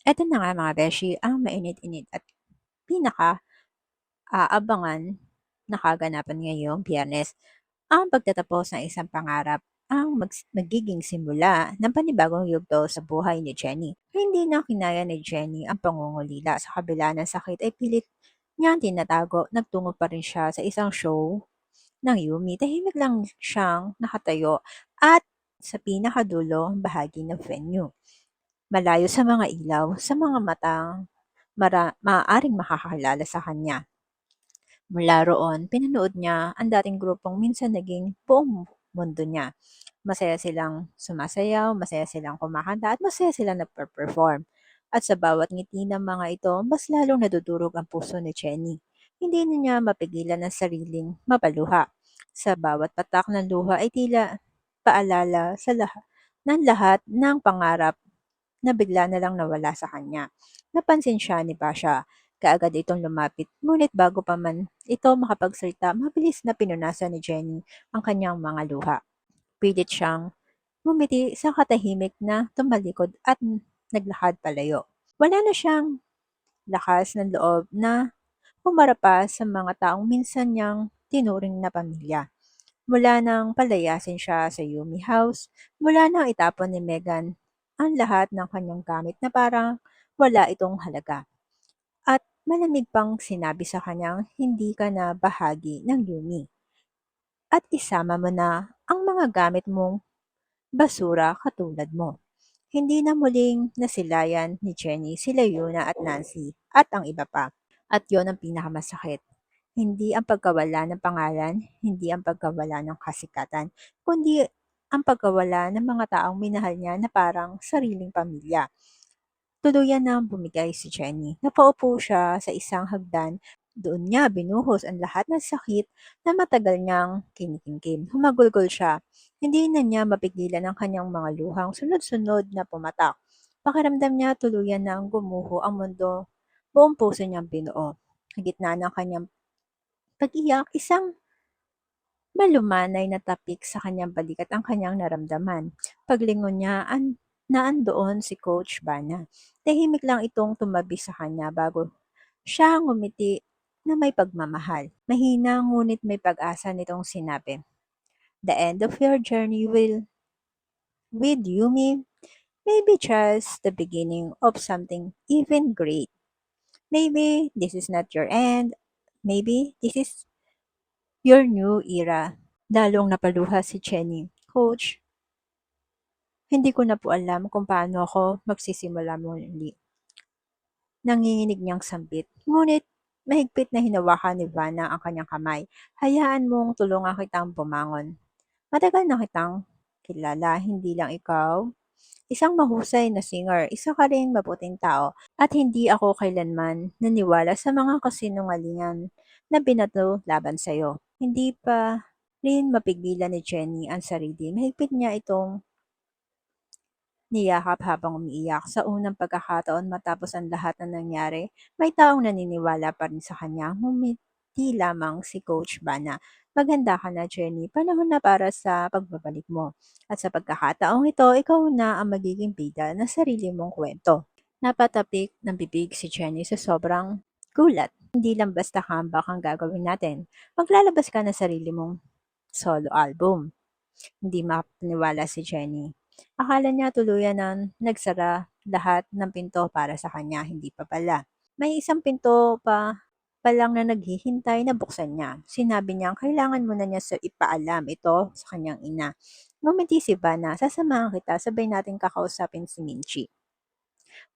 Eto na nga mga beshi, ang mainit-init at pinaka-aabangan na kaganapan ngayong Biyernes, ang pagtatapos ng isang pangarap ang magiging simula ng panibagong yugto sa buhay ni Jenny. Hindi na kinaya ni Jenny ang pangungulila sa kabila ng sakit ay pilit niyang tinatago. Nagtungo pa rin siya sa isang show ng Yumi. Tahimik lang siyang nakatayo at sa pinakadulo bahagi ng venue. Malayo sa mga ilaw, sa mga matang maaaring makakakilala sa kanya. Mula roon, pinanood niya ang dating grupong minsan naging buong mundo niya. Masaya silang sumasayaw, masaya silang kumakanta, at masaya silang nagper-perform. At sa bawat ngiti ng mga ito, mas lalong nadudurog ang puso ni Jenny. Hindi na niya mapigilan ang sariling mapaluha. Sa bawat patak ng luha ay tila paalala sa lahat ng pangarap na bigla na lang nawala sa kanya. Napansin siya ni Pasha. Kaagad itong lumapit. Ngunit bago pa man ito makapagsalita, mabilis na pinunasan ni Jenny ang kanyang mga luha. Pilit siyang ngumiti sa katahimik na tumalikod at naglakad palayo. Wala na siyang lakas ng loob na humarap pa sa mga taong minsan niyang tinuring na pamilya. Mula nang palayasin siya sa Yumi House, mula nang itapon ni Megan ang lahat ng kanyang gamit na parang wala itong halaga. At malamig pang sinabi sa kanyang hindi ka na bahagi ng Yumi. At isama mo na ang mga gamit mong basura katulad mo. Hindi na muling nasilayan ni Jenny sila Yuna at Nancy at ang iba pa. At yon ang pinakamasakit. Hindi ang pagkawala ng pangalan, hindi ang pagkawala ng kasikatan, kundi ang pagkawala ng mga taong minahal niya na parang sariling pamilya. Tuluyan nang bumigay si Jenny. Napaupo siya sa isang hagdan. Doon niya binuhos ang lahat ng sakit na matagal niyang kinikimkim. Humagulgol siya. Hindi na niya mapigilan ang kanyang mga luhang sunod-sunod na pumatak. Pakiramdam niya tuluyan nang gumuho ang mundo. Buong puso niyang binuo. Sa gitna ng kanyang pag-iyak, isang malumanay na tapik sa kanyang balikat ang kanyang naramdaman. Paglingon niya, naandoon si Coach Bana. Tahimik lang itong tumabi sa kanya bago siya ngumiti na may pagmamahal. Mahina ngunit may pag-asa nitong sinabi. The end of your journey will, with Yumi, maybe just the beginning of something even great. Maybe this is not your end. Maybe this is your new era. Lalong napaluha si Jenny. Coach, hindi ko na po alam kung paano ako magsisimula muli. Nanginginig niyang sambit. Ngunit mahigpit na hinawakan ni Vanna ang kanyang kamay. Hayaan mong tulungan kitang bumangon. Matagal na kitang kilala, hindi lang ikaw. Isang mahusay na singer, isa ka rin mabuting tao, at hindi ako kailanman naniwala sa mga kasinungalingan na binato laban sa'yo. Hindi pa rin mapigilan ni Jenny ang sarili. Mahigpit niya itong niyakap habang umiiyak. Sa unang pagkakataon matapos ang lahat na nangyari, may taong naniniwala pa rin sa kanya. Ngumiti lamang si Coach Bana. Maganda ka na, Jenny. Panahon na para sa pagbabalik mo. At sa pagkakataong ito, ikaw na ang magiging bida ng sarili mong kwento. Napatapik ng bibig si Jenny sa sobrang gulat. Hindi lang basta comeback ang gagawin natin. Maglalabas ka ng sarili mong solo album. Hindi makapaniwala si Jenny. Akala niya tuluyan ng nagsara lahat ng pinto para sa kanya, hindi pa pala. May isang pinto pa lang na naghihintay na buksan niya. Sinabi niya kailangan muna niya ipaalam ito sa kanyang ina. Ngumiti si Vanna, sasamahan kita, sabay natin kakausapin si Minchi.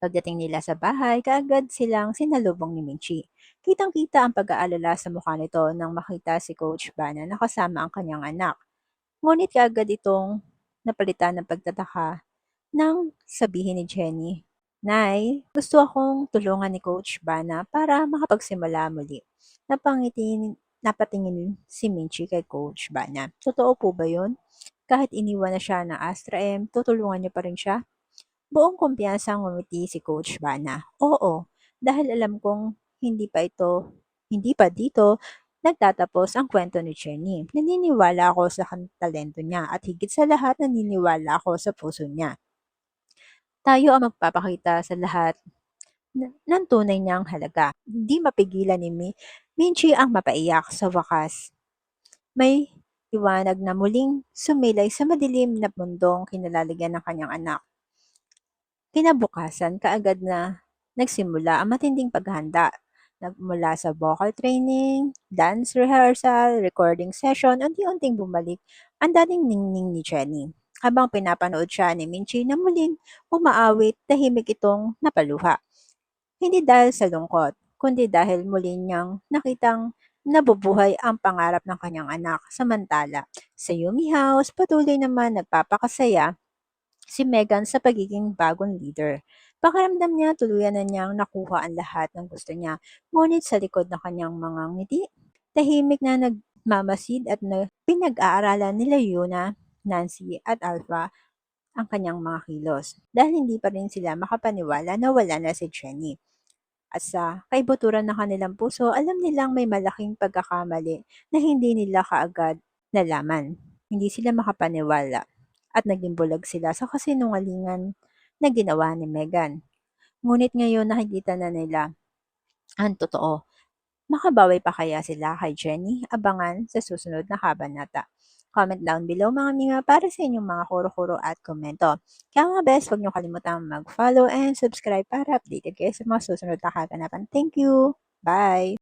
Pagdating nila sa bahay, kaagad silang sinalubong ni Minchi. Kitang-kita ang pag-aalala sa mukha nito nang makita si Coach Vanna na kasama ang kanyang anak. Ngunit kaagad itong napalitan ng pagtataka nang sabihin ni Jenny, Nay, gusto akong tulungan ni Coach Bana para makapagsimula muli. Napatingin si Minchi kay Coach Bana. Totoo po ba yun? Kahit iniwan na siya ng Astra M, tutulungan niyo pa rin siya? Buong kumpiyansa ngumiti si Coach Bana. Oo, dahil alam kong hindi pa dito nagtatapos ang kwento ni Jenny. Naniniwala ako sa talento niya at higit sa lahat naniniwala ako sa puso niya. Tayo ang magpapakita sa lahat ng tunay niyang halaga. Hindi mapigilan ni Minchi ang mapaiyak sa wakas. May liwanag na muling sumilay sa madilim na mundong kinalalagyan ng kanyang anak. Kinabukasan, kaagad na nagsimula ang matinding paghahanda. Nagmula sa vocal training, dance rehearsal, recording session, unti-unting bumalik ang dating ningning ni Jenny. Habang pinapanood siya ni Minchi na muling umaawit, tahimik itong napaluha. Hindi dahil sa lungkot, kundi dahil muli niyang nakitang nabubuhay ang pangarap ng kanyang anak. Samantala, sa Yumi House, patuloy naman nagpapakasaya si Megan sa pagiging bagong leader. Pakiramdam niya tuluyan na niyang nakuha ang lahat ng gusto niya. Ngunit sa likod ng kanyang mga ngiti, tahimik na nagmamasid at pinag-aaralan nila Yuna, Nancy at Alpha ang kanyang mga kilos. Dahil hindi pa rin sila makapaniwala na wala na si Jenny. At sa kaibuturan ng kanilang puso, alam nilang may malaking pagkakamali na hindi nila kaagad nalaman. Hindi sila makapaniwala at naging bulag sila sa kasinungalingan na ginawa ni Megan. Ngunit ngayon nakikita na nila ang totoo. Makabawi pa kaya sila kay Jenny? Abangan sa susunod na kabanata. Comment down below mga minga para sa inyong mga kuro-kuro at komento. Kaya mga best, huwag niyo kalimutang mag-follow and subscribe para updated kayo sa mga susunod na kaganapan. Thank you! Bye!